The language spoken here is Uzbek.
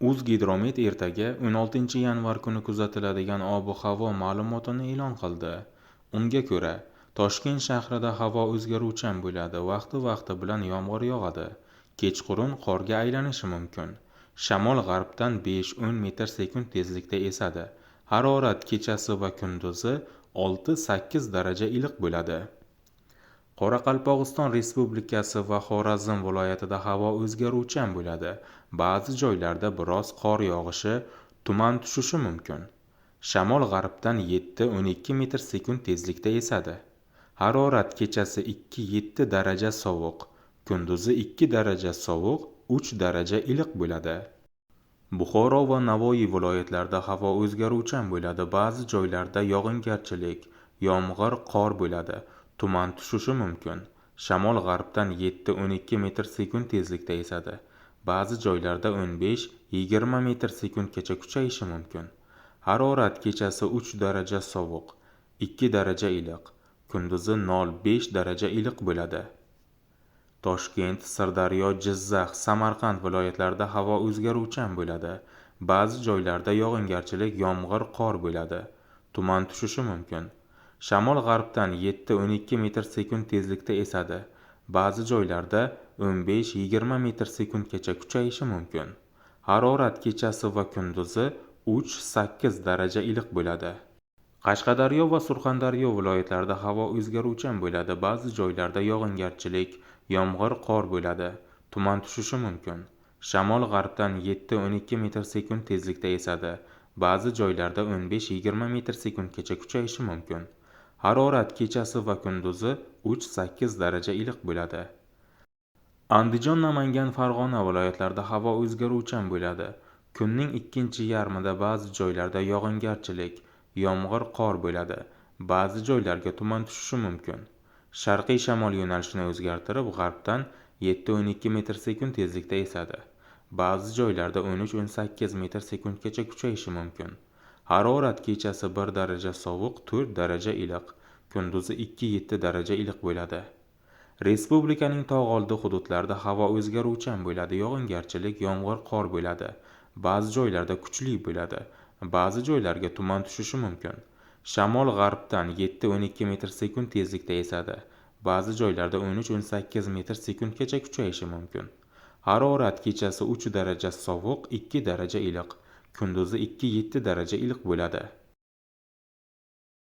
O'zgidromet ertaga 16 yanvar kuni kuzatiladigan ob-havo ma'lumotini e'lon qildi. Unga ko'ra, Toshkent shahrida havo o'zgaruvchan bo'ladi, vaqti-vaqti bilan yomg'ir yog'adi. Kechqurun qorga aylanishi mumkin. Shamol g'arbdan 5-10 metr/sekund tezlikda esadi. Harorat kechasi va kunduzi 6-8 daraja iliq bo'ladi. Qoraqalpog'iston Respublikasi va Xorazm viloyatida havo o'zgaruvchan bo'ladi. Ba'zi joylarda biroz qor yog'ishi, tuman tushishi mumkin. Shamol g'arbdan 7-12 metr/sekund tezlikda esadi. Harorat kechasi 2-7 daraja sovuq, kunduzi 2 daraja sovuq, 3 daraja iliq bo'ladi. Buxoro va Navoiy viloyatlarida havo o'zgaruvchan bo'ladi. Ba'zi joylarda yog'ingarchilik, yomg'ir, qor bo'ladi. Tuman tushishi mumkin. Shamol g'arbdan 7-12 metr/sekund tezlikda esadi. Ba'zi joylarda 15-20 metr/sekundgacha kuchayishi mumkin. Harorat kechasi 3 daraja sovuq, 2 daraja iliq, kunduzi 0-5 daraja iliq bo'ladi. Toshkent, Sirdaryo, Jizzax, Samarqand viloyatlarida havo o'zgaruvchan bo'ladi. Ba'zi joylarda yog'ingarchilik, yomg'ir, qor bo'ladi. Tuman tushishi mumkin. Shamol g'arbdan 7-12 metr/sekund tezlikda esadi. Ba'zi joylarda 15-20 metr/sekundgacha kuchayishi mumkin. Harorat kechasi va kunduzi 3-8 daraja iliq bo'ladi. Qashqadaryo va Surxondaryo viloyatlarida havo o'zgaruvchan bo'ladi. Ba'zi joylarda yog'ingarchilik, yomg'ir, qor bo'ladi. Tuman tushishi mumkin. Shamol g'arbdan 7-12 metr/sekund tezlikda esadi. Ba'zi joylarda 15-20 metr/sekundgacha kuchayishi mumkin. Harorat kechasi va kunduzi 3-8 daraja iliq bo'ladi. Andijon, Namangan, Farg'ona viloyatlarida havo o'zgaruvchan bo'ladi. Kunning ikkinchi yarmida ba'zi joylarda yog'ingarchilik, yomg'ir, qor bo'ladi. Ba'zi joylarga tuman tushishi mumkin. Sharqiy shamol yo'nalishini o'zgartirib, g'arbdan 7-12 metr/sekund tezlikda esadi. Ba'zi joylarda 13-18 metr/sekundgacha kuchayishi mumkin. Harorat kechasi 1 daraja sovuq, 4 daraja iliq, kunduzi 2-7 daraja iliq bo'ladi. Respublikaning tog' oldi hududlarida havo o'zgaruvchan bo'ladi. Yog'ingarchilik, yomg'ir, qor bo'ladi. Ba'zi joylarda kuchli bo'ladi. Ba'zi joylarga tuman tushishi mumkin. Shamol g'arbdan 7-12 metr/sekund tezlikda esadi. Ba'zi joylarda 13-18 metr/sekundgacha kuchayishi mumkin. Harorat kechasi 3 daraja sovuq, 2 daraja iliq, kunduzi 2-7 daraja iliq bo'ladi.